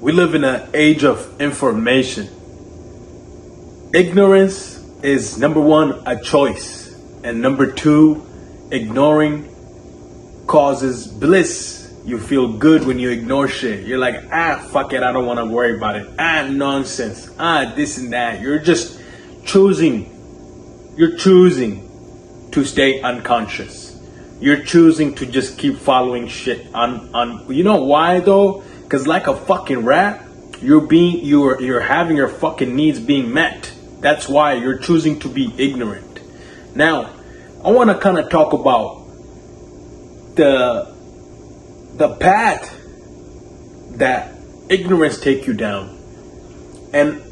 We live in an age of information. Ignorance is number one, a choice. And number two, ignoring causes bliss. You feel good when you ignore shit. You're like, fuck it, I don't want to worry about it. Nonsense. This and that. You're just choosing. You're choosing to stay unconscious. You're choosing to just keep following shit on. You know why though? Because like a fucking rat, you're having your fucking needs being met. That's why you're choosing to be ignorant. Now, I want to kind of talk about the path that ignorance take you down, and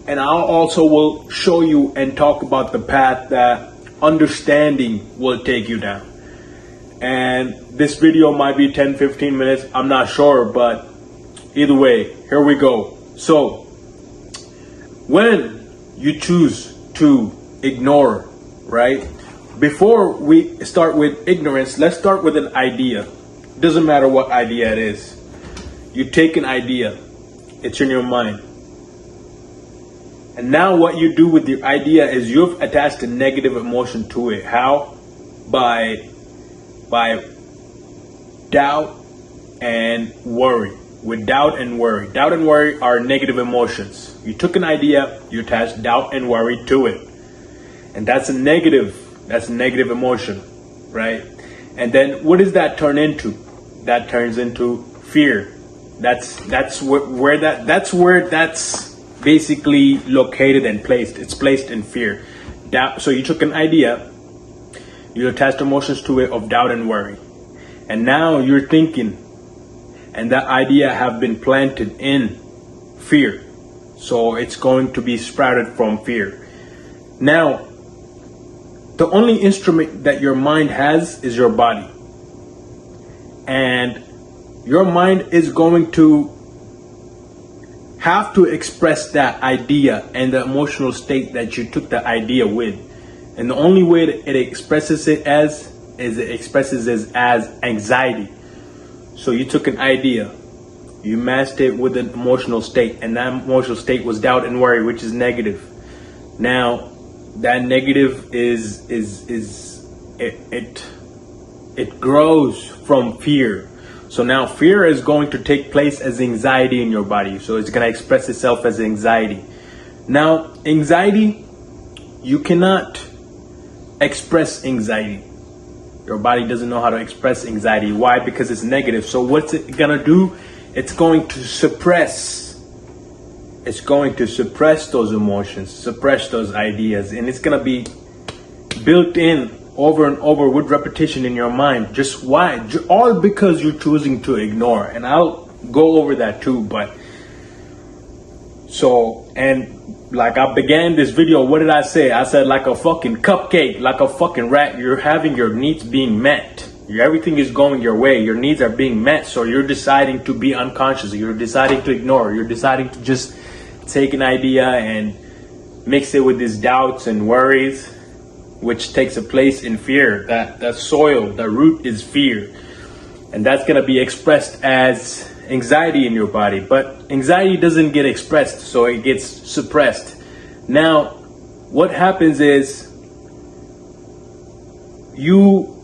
I also will show you and talk about the path that understanding will take you down. And this video might be 10-15 minutes, I'm not sure, but either way, here we go. So when you choose to ignore, right? Before we start with ignorance, let's start with an idea. Doesn't matter what idea it is. You take an idea, it's in your mind. And now what you do with the idea is you've attached a negative emotion to it. How? By doubt and worry. With doubt and worry. Doubt and worry are negative emotions. You took an idea, you attached doubt and worry to it. And that's a negative emotion, right? And then what does that turn into? That turns into fear. That's where that's basically located and placed. It's placed in fear. Doubt. So you took an idea, you attached emotions to it of doubt and worry. And now you're thinking, and that idea have been planted in fear. So it's going to be sprouted from fear. Now, the only instrument that your mind has is your body. And your mind is going to have to express that idea and the emotional state that you took the idea with. And the only way that it expresses it as anxiety. So you took an idea, you matched it with an emotional state, and that emotional state was doubt and worry, which is negative. Now, that negative it grows from fear. So now fear is going to take place as anxiety in your body. So it's going to express itself as anxiety. Now, anxiety, you cannot express anxiety. Your body doesn't know how to express anxiety. Why? Because it's negative. So what's it gonna do? It's going to suppress. It's going to suppress those emotions, suppress those ideas, and it's gonna be built in over and over with repetition in your mind. Just why? All because you're choosing to ignore. And I'll go over that too. But so, and like I began this video, what did I say? I said like a fucking cupcake, like a fucking rat, you're having your needs being met. Everything is going your way. Your needs are being met. So you're deciding to be unconscious. You're deciding to ignore. You're deciding to just take an idea and mix it with these doubts and worries, which takes a place in fear. That soil, the root is fear. And that's going to be expressed as anxiety in your body. But anxiety doesn't get expressed, so it gets suppressed. Now, what happens is you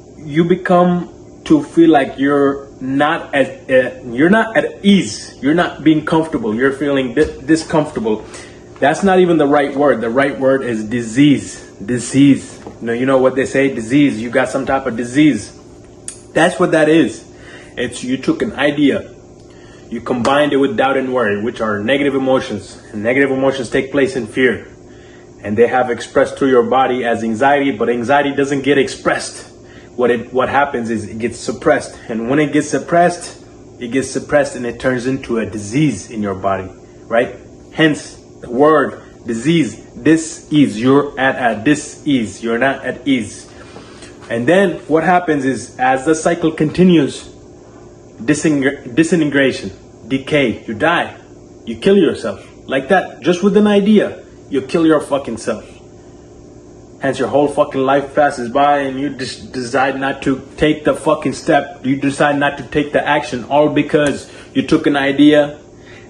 become to feel like you're not at ease. You're not being comfortable. You're feeling discomfortable. That's not even the right word. The right word is disease. Disease. You know what they say? Disease. You got some type of disease. That's what that is. It's you took an idea. You combined it with doubt and worry, which are negative emotions. And negative emotions take place in fear. And they have expressed through your body as anxiety, but anxiety doesn't get expressed. What happens is it gets suppressed. And when it gets suppressed and it turns into a disease in your body, right? Hence the word disease, dis-ease. You're at a dis-ease. You're not at ease. And then what happens is as the cycle continues, disintegration, decay, you die, you kill yourself like that, just with an idea. You kill your fucking self. Hence your whole fucking life passes by and you just decide not to take the fucking step. You decide not to take the action, all because you took an idea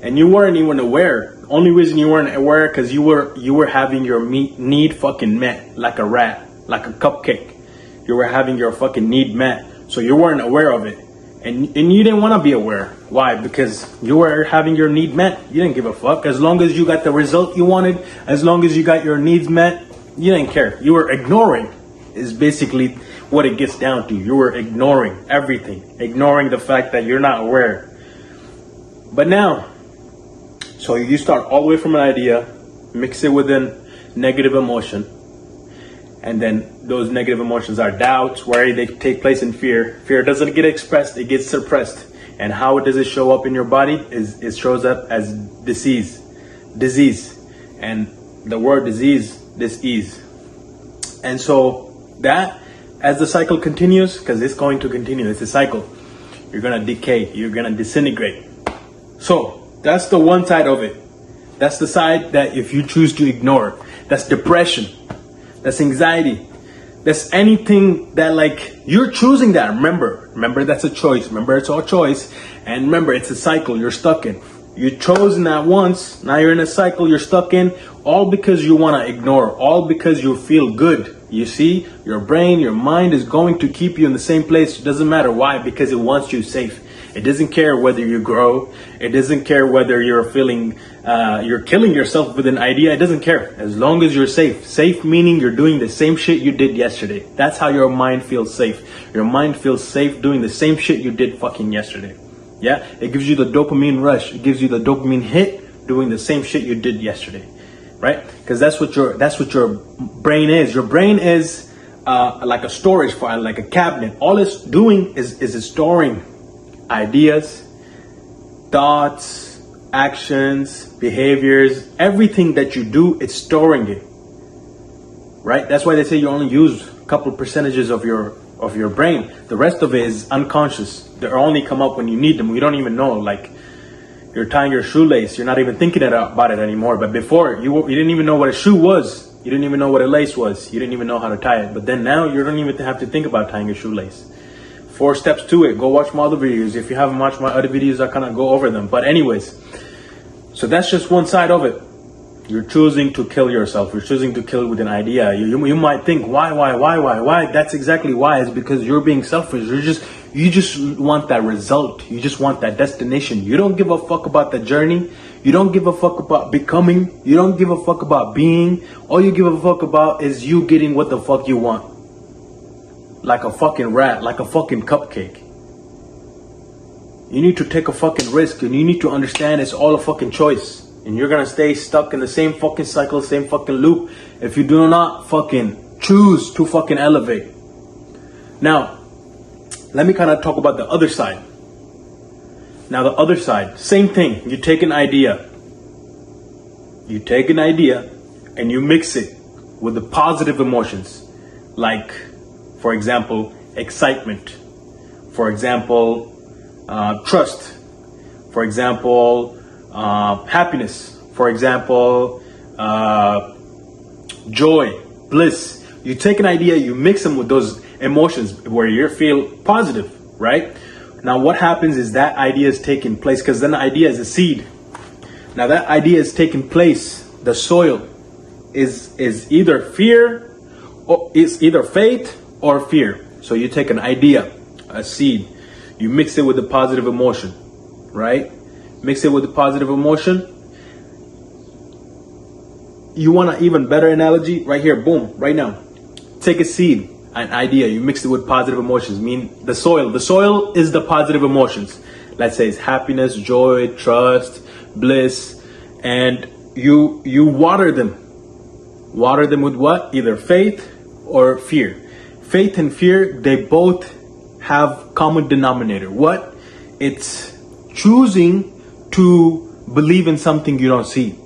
and you weren't even aware. Only reason you weren't aware because you were having your need fucking met like a rat, like a cupcake. You were having your fucking need met, so you weren't aware of it, and you didn't want to be aware. Why? Because you were having your need met. You didn't give a fuck. As long as you got the result you wanted, as long as you got your needs met, you didn't care. You were ignoring. Is basically what it gets down to. You were ignoring everything, ignoring the fact that you're not aware. But now, so you start all the way from an idea, mix it with a negative emotion, and then those negative emotions are doubts, worry. They take place in fear. Fear doesn't get expressed, it gets suppressed. And how does it show up in your body? It shows up as disease. And the word disease, dis-ease. And so that, as the cycle continues, because it's going to continue, it's a cycle, you're going to decay, you're going to disintegrate. So that's the one side of it. That's the side that if you choose to ignore, that's depression, that's anxiety, that's anything that like you're choosing that. Remember that's a choice. Remember it's all choice. And remember it's a cycle you're stuck in. You've chosen that once, now you're in a cycle you're stuck in, all because you want to ignore, all because you feel good. You see, your brain, your mind is going to keep you in the same place. It doesn't matter why, because it wants you safe. It doesn't care whether you grow. It doesn't care whether you're feeling, you're killing yourself with an idea. It doesn't care. As long as you're safe. Safe meaning you're doing the same shit you did yesterday. That's how your mind feels safe. Your mind feels safe doing the same shit you did fucking yesterday. Yeah, it gives you the dopamine rush. It gives you the dopamine hit doing the same shit you did yesterday, right? Because that's what your brain is. Your brain is like a storage file, like a cabinet. All it's doing is storing ideas, thoughts, actions, behaviors, everything that you do. It's storing it, right? That's why they say you only use a couple percentages of your brain. The rest of it is unconscious. They only come up when you need them. You don't even know. Like you're tying your shoelace, you're not even thinking about it anymore. But before, you didn't even know what a shoe was. You didn't even know what a lace was. You didn't even know how to tie it. But then now you don't even have to think about tying a shoelace. 4 steps to it. Go watch my other videos. If you haven't watched my other videos, I kind of go over them. But anyways, so that's just one side of it. You're choosing to kill yourself. You're choosing to kill with an idea. You might think, why? That's exactly why. It's because you're being selfish. You just want that result. You just want that destination. You don't give a fuck about the journey. You don't give a fuck about becoming. You don't give a fuck about being. All you give a fuck about is you getting what the fuck you want. Like a fucking rat, like a fucking cupcake. You need to take a fucking risk, and you need to understand it's all a fucking choice. And you're gonna stay stuck in the same fucking cycle, same fucking loop, if you do not fucking choose to fucking elevate. Now, let me kind of talk about the other side. Now, the other side, same thing. You take an idea. You take an idea and you mix it with the positive emotions. Like, for example, excitement. For example, trust. For example, happiness. For example, joy, bliss. You take an idea, you mix them with those emotions where you feel positive, right? Now what happens is that idea is taking place, because then the idea is a seed. Now that idea is taking place, the soil is either fear, or is either faith or fear. So you take an idea, a seed, you mix it with a positive emotion, right? Mix it with a positive emotion. You want an even better analogy? Right here, boom, right now. Take a seed, an idea, you mix it with positive emotions. Mean the soil. The soil is the positive emotions. Let's say it's happiness, joy, trust, bliss, and you water them. Water them with what? Either faith or fear. Faith and fear, they both have common denominator. What? It's choosing to believe in something you don't see.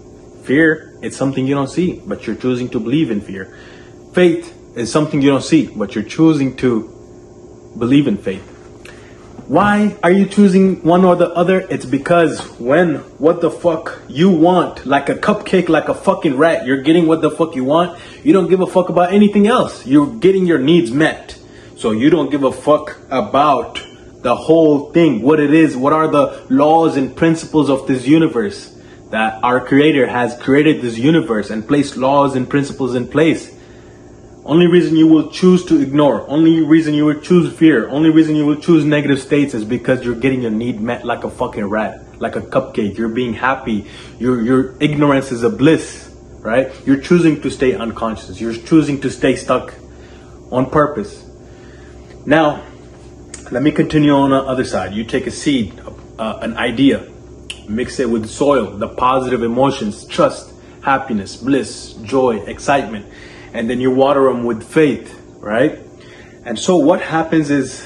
Fear, it's something you don't see, but you're choosing to believe in fear. Faith is something you don't see, but you're choosing to believe in faith. Why are you choosing one or the other? It's because when what the fuck you want, like a cupcake, like a fucking rat, you're getting what the fuck you want, you don't give a fuck about anything else. You're getting your needs met. So you don't give a fuck about the whole thing, what it is, what are the laws and principles of this universe, that our creator has created this universe and placed laws and principles in place. Only reason you will choose to ignore, only reason you will choose fear, only reason you will choose negative states is because you're getting your need met like a fucking rat, like a cupcake. You're being happy. Your ignorance is a bliss, right? You're choosing to stay unconscious. You're choosing to stay stuck on purpose. Now, let me continue on the other side. You take a seed, an idea, mix it with soil, the positive emotions, trust, happiness, bliss, joy, excitement, and then you water them with faith, right? And so what happens is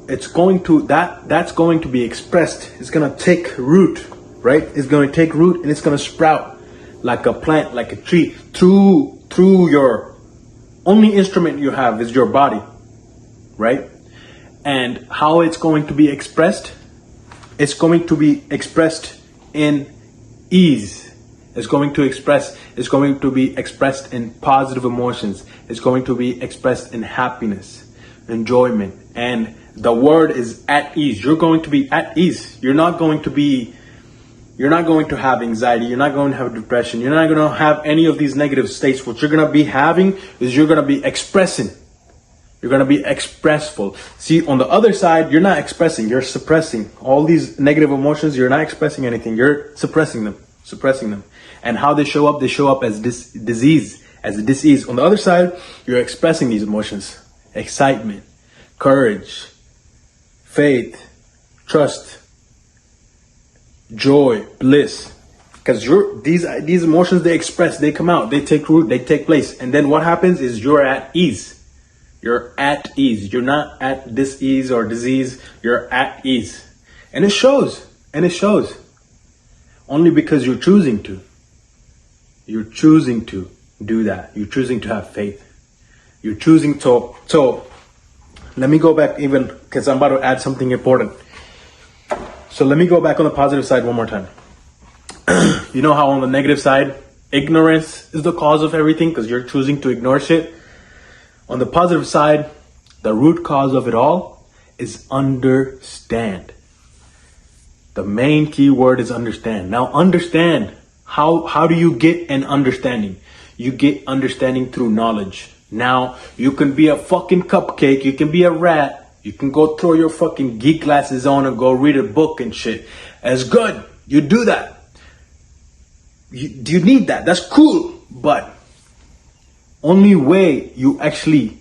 that's going to be expressed. It's going to take root, right? It's going to take root and it's going to sprout like a plant, like a tree, through your only instrument you have is your body, right? And how it's going to be expressed? It's going to be expressed in ease. It's going to be expressed in positive emotions. It's going to be expressed in happiness, enjoyment. And the word is at ease. You're going to be at ease. You're not going to have anxiety. You're not going to have depression. You're not going to have any of these negative states. What you're going to be having is you're going to be expressing. You're going to be expressful. See, on the other side, you're not expressing. You're suppressing. All these negative emotions, you're not expressing anything. You're suppressing them. And how they show up as this disease, as a disease. On the other side, you're expressing these emotions: excitement, courage, faith, trust, joy, bliss. Because these emotions, they express, they come out, they take root, they take place. And then what happens is you're at ease. You're at ease. You're not at dis-ease or disease. You're at ease. And it shows. Only because you're choosing to. You're choosing to do that. You're choosing to have faith. You're choosing to. So let me go back even, because I'm about to add something important. So let me go back on the positive side one more time. You know how on the negative side, ignorance is the cause of everything because you're choosing to ignore shit. On the positive side, the root cause of it all is understand. The main key word is understand. Now understand. How do you get an understanding? You get understanding through knowledge. Now, you can be a fucking cupcake. You can be a rat. You can go throw your fucking geek glasses on and go read a book and shit. That's good. You do that. You need that. That's cool. But only way you actually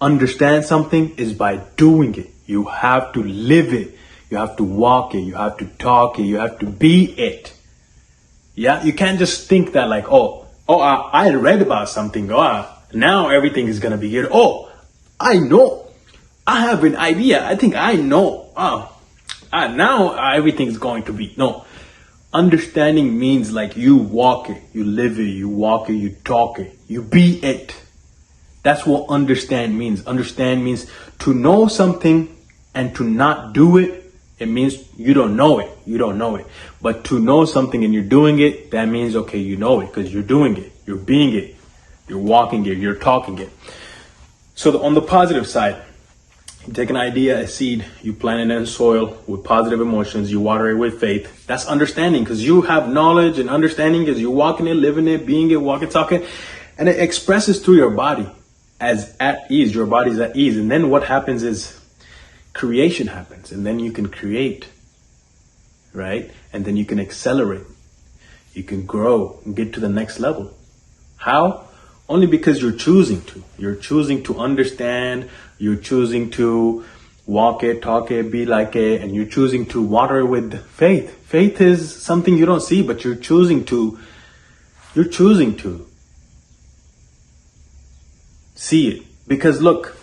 understand something is by doing it. You have to live it. You have to walk it. You have to talk it. You have to be it. Yeah, you can't just think that like, I read about something. Now everything is gonna be good. I know. I have an idea. I think I know. Now everything's going to be. No. Understanding means like you walk it, you live it, you walk it, you talk it, you be it. That's what understand means. Understand means to know something and to not do it. It means you don't know it. You don't know it. But to know something and you're doing it, that means, okay, you know it because you're doing it. You're being it. You're walking it. You're talking it. So on the positive side, you take an idea, a seed, you plant it in soil with positive emotions, you water it with faith. That's understanding because you have knowledge and understanding because you're walking it, living it, being it, walking, talking. And it expresses through your body as at ease. Your body's at ease. And then what happens is creation happens, and then you can create, right? And then you can accelerate. You can grow and get to the next level. How? Only because you're choosing to. You're choosing to understand. You're choosing to walk it, talk it, be like it, and you're choosing to water it with faith. Faith is something you don't see, but you're choosing to see it. Because look,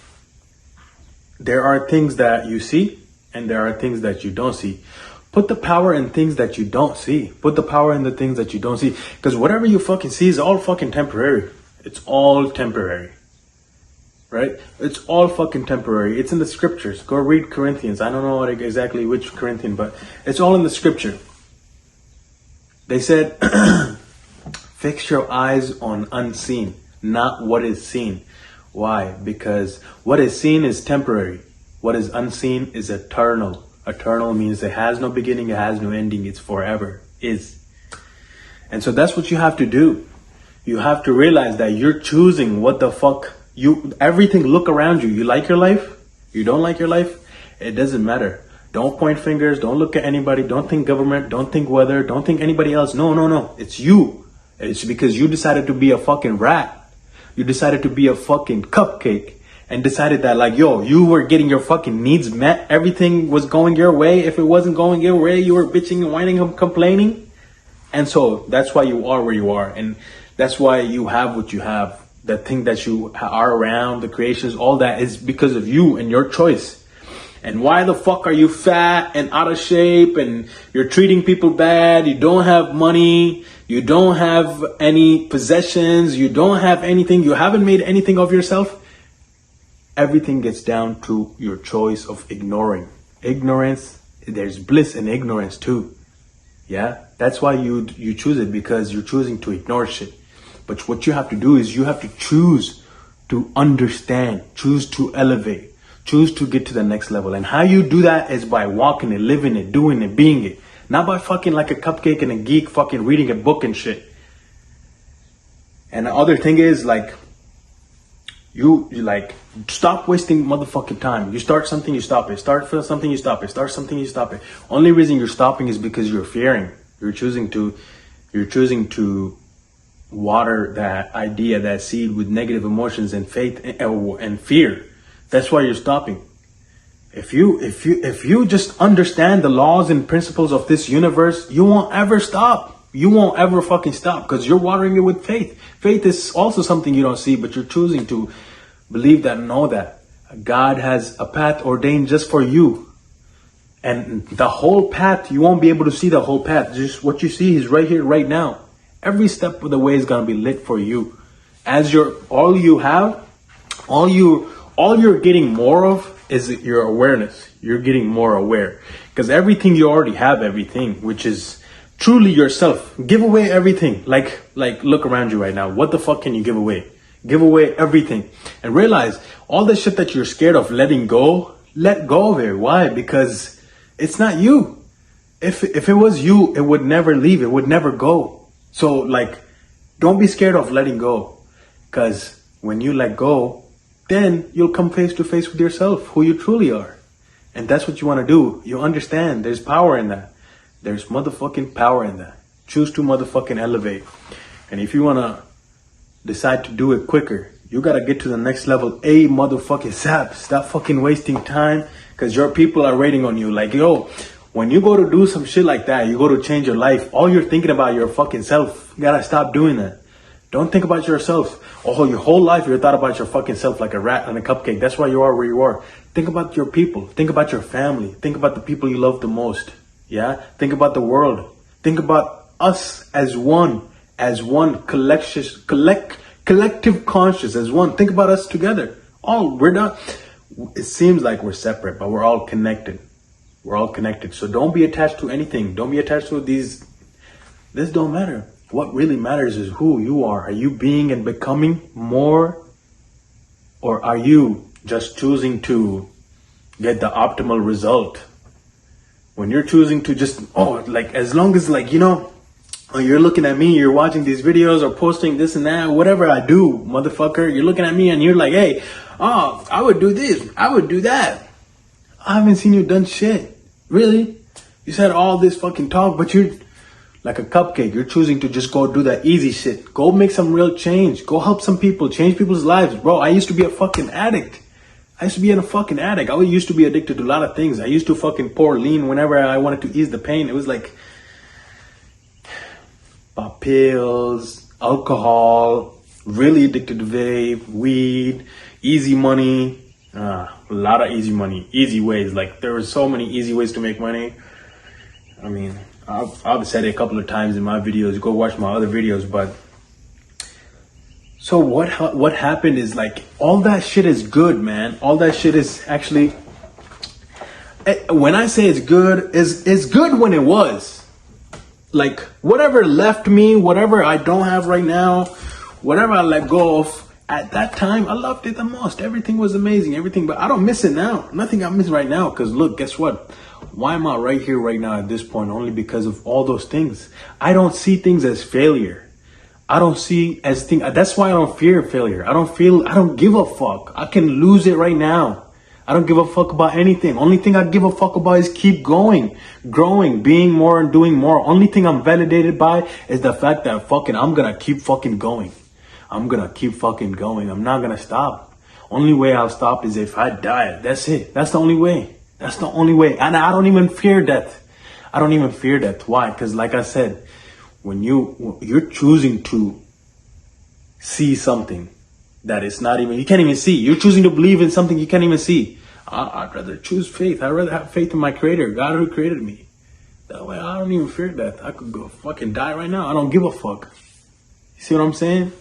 there are things that you see and there are things that you don't see. Put the power in things that you don't see. Put the power in the things that you don't see. Because whatever you fucking see is all fucking temporary. It's all temporary. Right? It's all fucking temporary. It's in the scriptures. Go read Corinthians. I don't know exactly which Corinthian, but it's all in the scripture. They said, fix your eyes on unseen, not what is seen. Why? Because what is seen is temporary. What is unseen is eternal. Eternal means it has no beginning, it has no ending, it's forever, is. And so that's what you have to do. You have to realize that you're choosing what the fuck everything. Look around you. You like your life? You don't like your life? It doesn't matter. Don't point fingers. Don't look at anybody. Don't think government. Don't think weather. Don't think anybody else. No. It's you. It's because you decided to be a fucking rat. You decided to be a fucking cupcake and decided that like, yo, you were getting your fucking needs met. Everything was going your way. If it wasn't going your way, you were bitching and whining and complaining. And so that's why you are where you are. And that's why you have what you have. The thing that you are around, the creations, all that is because of you and your choice. And why the fuck are you fat and out of shape and you're treating people bad? You don't have money. You don't have any possessions. You don't have anything. You haven't made anything of yourself. Everything gets down to your choice of ignoring. Ignorance, there's bliss in ignorance too. Yeah, that's why you choose it, because you're choosing to ignore shit. But what you have to do is you have to choose to understand, choose to elevate, choose to get to the next level. And how you do that is by walking it, living it, doing it, being it. Not by fucking like a cupcake and a geek fucking reading a book and shit. And the other thing is like, you like, stop wasting motherfucking time. You start something, you stop it. Start for something, you stop it. Start something, you stop it. Only reason you're stopping is because you're fearing. You're choosing to water that idea, that seed with negative emotions and faith and fear. That's why you're stopping. If you just understand the laws and principles of this universe, you won't ever stop. You won't ever fucking stop because you're watering it with faith. Faith is also something you don't see, but you're choosing to believe that and know that God has a path ordained just for you. And the whole path, you won't be able to see the whole path. Just what you see is right here, right now. Every step of the way is going to be lit for you. As all you're getting more of is your awareness. You're getting more aware because everything you already have, everything, which is truly yourself. Give away everything. Like look around you right now. What the fuck can you give away? Give away everything and realize all the shit that you're scared of letting go, let go of it. Why? Because it's not you. If it was you, it would never leave. It would never go. So like, don't be scared of letting go, because when you let go, then you'll come face to face with yourself, who you truly are. And that's what you want to do. You understand there's power in that. There's motherfucking power in that. Choose to motherfucking elevate. And if you want to decide to do it quicker, you got to get to the next level. Motherfucking sap. Stop fucking wasting time, because your people are waiting on you. Like, yo, when you go to do some shit like that, you go to change your life, all you're thinking about your fucking self. You gotta stop doing that. Don't think about yourself. Oh, your whole life you thought about your fucking self like a rat on a cupcake. That's why you are where you are. Think about your people. Think about your family. Think about the people you love the most. Yeah? Think about the world. Think about us as one collective conscious, as one. Think about us together. We're not, it seems like we're separate, but we're all connected. We're all connected. So don't be attached to anything. Don't be attached to these. This don't matter. What really matters is who you are. Are you being and becoming more? Or are you just choosing to get the optimal result? When you're choosing to just, as long as you're looking at me, you're watching these videos or posting this and that, whatever I do, motherfucker, you're looking at me and you're like, hey, I would do this. I would do that. I haven't seen you done shit. Really? You said all this fucking talk, but you're like a cupcake. You're choosing to just go do that easy shit. Go make some real change. Go help some people. Change people's lives. Bro, I used to be a fucking addict. I used to be addicted to a lot of things. I used to fucking pour lean whenever I wanted to ease the pain. It was like pop pills, alcohol, really addicted to vape, weed, easy money. A lot of easy money, easy ways. Like there were so many easy ways to make money. I mean, I've said it a couple of times in my videos. Go watch my other videos. But so what happened is like all that shit is good, man. All that shit is actually. When I say it's good, it's good when it was. Like whatever left me, whatever I don't have right now, whatever I let go of, At that time, I loved it the most. Everything was amazing, everything, but I don't miss it now. Nothing I miss right now. Because look, guess what? Why am I right here right now at this point? Only because of all those things. I don't see things as failure. I don't see as thing. That's why I don't fear failure. I don't give a fuck. I can lose it right now. I don't give a fuck about anything. Only thing I give a fuck about is keep going, growing, being more and doing more. Only thing I'm validated by is the fact that I'm gonna keep fucking going. I'm gonna keep fucking going. I'm not gonna stop. Only way I'll stop is if I die. That's it. That's the only way. That's the only way. And I don't even fear death. I don't even fear death. Why? Because like I said, when you're choosing to see something that is not even, you can't even see. You're choosing to believe in something you can't even see. I'd rather choose faith. I'd rather have faith in my creator, God who created me. That way I don't even fear death. I could go fucking die right now. I don't give a fuck. You see what I'm saying?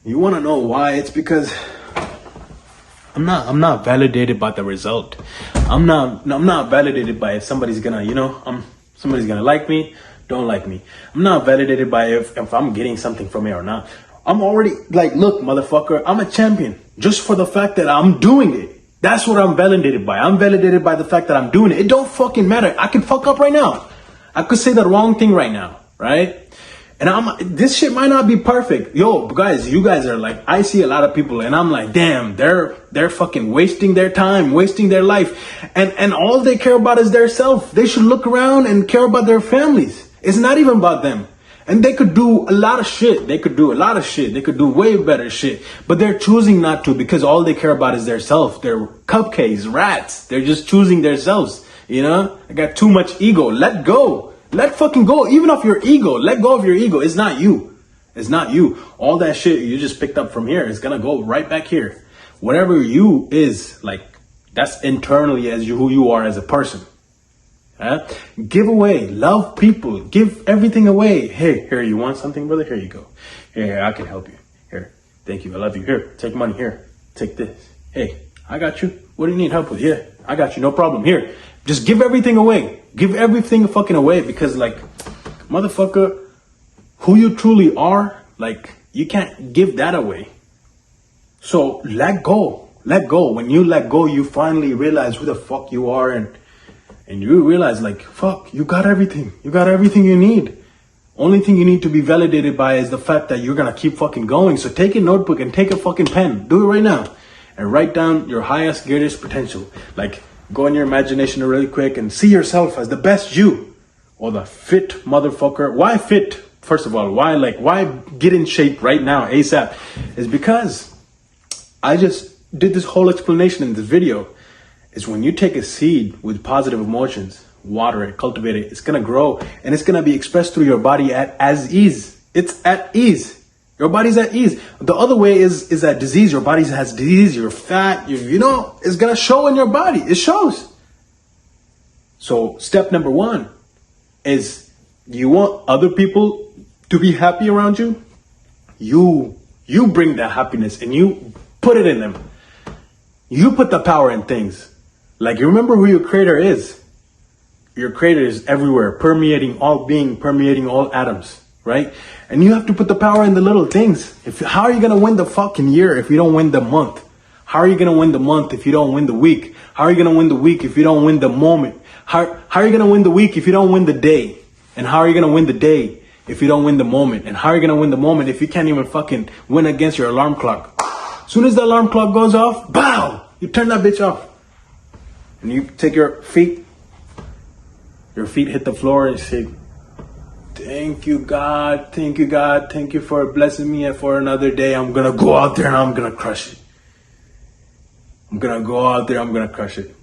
You want to know why? It's because I'm not validated by the result. I'm not validated by if somebody's gonna, somebody's gonna like me, don't like me. I'm not validated by if I'm getting something from it or not. I'm already like, look, motherfucker, I'm a champion just for the fact that I'm doing it. That's what I'm validated by. I'm validated by the fact that I'm doing it. It don't fucking matter. I can fuck up right now. I could say the wrong thing right now, right? And this shit might not be perfect. Yo, guys, you guys are like, I see a lot of people and I'm like, damn, they're fucking wasting their time, wasting their life. And all they care about is their self. They should look around and care about their families. It's not even about them. And they could do a lot of shit. They could do way better shit. But they're choosing not to because all they care about is their self. They're cupcakes, rats. They're just choosing themselves. They got too much ego. Let go. Let fucking go. Even of your ego. Let go of your ego. It's not you. It's not you. All that shit you just picked up from here is gonna go right back here. Whatever you is, like, that's internally as who you are as a person. Give away. Love people. Give everything away. Hey, here, you want something, brother? Here you go. Here, I can help you. Here, thank you. I love you. Here, take money. Here, take this. Hey, I got you. What do you need help with? Yeah, I got you. No problem. Here, just give everything away. Give everything fucking away because, like, motherfucker, who you truly are, like, you can't give that away. So let go. Let go. When you let go, you finally realize who the fuck you are and you realize, like, fuck, you got everything. You got everything you need. Only thing you need to be validated by is the fact that you're gonna keep fucking going. So take a notebook and take a fucking pen. Do it right now. And write down your highest, greatest potential. Like, go in your imagination really quick and see yourself as the best you. Or the fit motherfucker. Why fit? First of all, why get in shape right now, ASAP? Is because I just did this whole explanation in this video. Is when you take a seed with positive emotions, water it, cultivate it, it's gonna grow and it's gonna be expressed through your body as ease. It's at ease. Your body's at ease. The other way is that disease. Your body has disease. You're fat. It's gonna show in your body. It shows. So step number one is, you want other people to be happy around you? You bring that happiness and you put it in them. You put the power in things. Like, you remember who your creator is. Your creator is everywhere, permeating all being, permeating all atoms, right? And you have to put the power in the little things. How are you going to win the fucking year if you don't win the month? How are you going to win the month if you don't win the week? How are you going to win the week if you don't win the moment? How are you going to win the week if you don't win the day? And how are you going to win the day if you don't win the moment? And how are you going to win the moment if you can't even fucking win against your alarm clock? As soon as the alarm clock goes off, bow! You turn that bitch off. And you take your feet hit the floor and say, thank you, God. Thank you, God. Thank you for blessing me and for another day. I'm going to go out there and I'm going to crush it. I'm going to go out there. I'm going to crush it.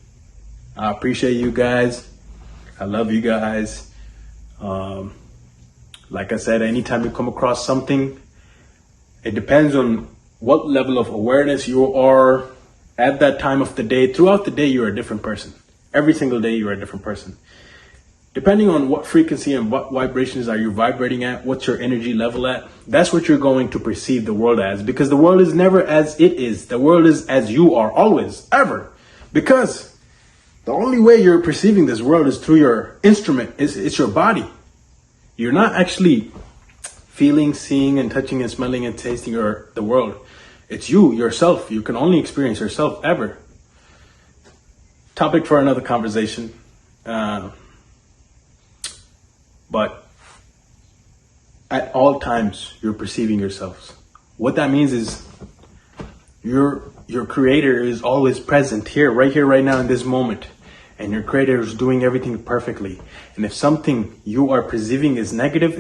I appreciate you guys. I love you guys. Like I said, anytime you come across something, it depends on what level of awareness you are at that time of the day. Throughout the day, you're a different person. Every single day, you're a different person. Depending on what frequency and what vibrations are you vibrating at, what's your energy level at, that's what you're going to perceive the world as. Because the world is never as it is. The world is as you are, always, ever. Because the only way you're perceiving this world is through your instrument. It's your body. You're not actually feeling, seeing, and touching, and smelling, and tasting the world. It's you, yourself. You can only experience yourself ever. Topic for another conversation. But at all times, you're perceiving yourselves. What that means is your creator is always present here, right now, in this moment. And your creator is doing everything perfectly. And if something you are perceiving is negative,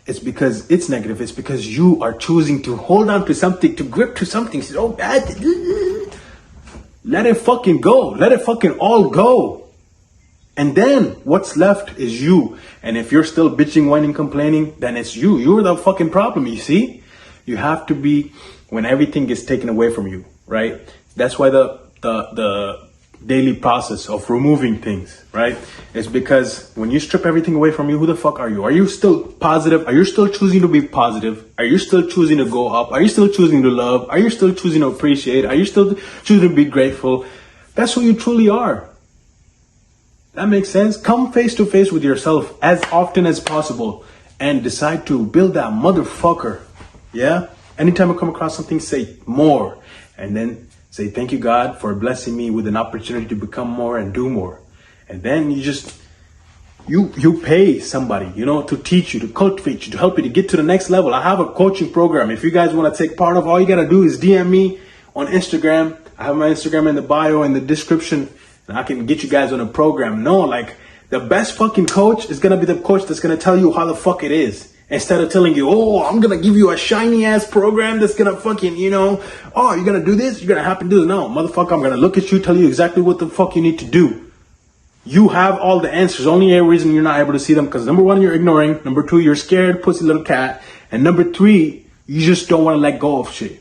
it's because it's negative. It's because you are choosing to hold on to something, to grip to something so bad. Let it fucking go. Let it fucking all go. And then what's left is you. And if you're still bitching, whining, complaining, then it's you. You're the fucking problem, you see? You have to be when everything is taken away from you, right? That's why the daily process of removing things, right? It's because when you strip everything away from you, who the fuck are you? Are you still positive? Are you still choosing to be positive? Are you still choosing to go up? Are you still choosing to love? Are you still choosing to appreciate? Are you still choosing to be grateful? That's who you truly are. That makes sense? Come face to face with yourself as often as possible and decide to build that motherfucker. Yeah? Anytime I come across something, say more. And then say, thank you, God, for blessing me with an opportunity to become more and do more. And then you pay somebody, to teach you, to cultivate you, to help you to get to the next level. I have a coaching program. If you guys want to take part of, all you got to do is DM me on Instagram. I have my Instagram in the bio, in the description, and I can get you guys on a program. No, like, the best fucking coach is going to be the coach that's going to tell you how the fuck it is. Instead of telling you, I'm going to give you a shiny ass program that's going to fucking, you're going to do this, you're going to happen to do this. No, motherfucker, I'm going to look at you, tell you exactly what the fuck you need to do. You have all the answers. Only a reason you're not able to see them, because number one, you're ignoring. Number two, you're scared, pussy little cat. And number three, you just don't want to let go of shit.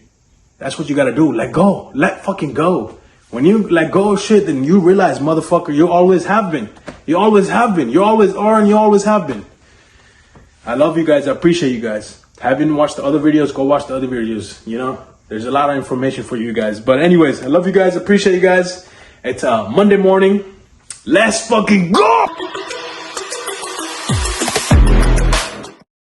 That's what you got to do. Let go. Let fucking go. When you let go of shit, then you realize, motherfucker, you always have been. You always have been. You always are, and you always have been. I love you guys. I appreciate you guys. Haven't watched the other videos, go watch the other videos. There's a lot of information for you guys. But anyways, I love you guys. Appreciate you guys. It's Monday morning. Let's fucking go!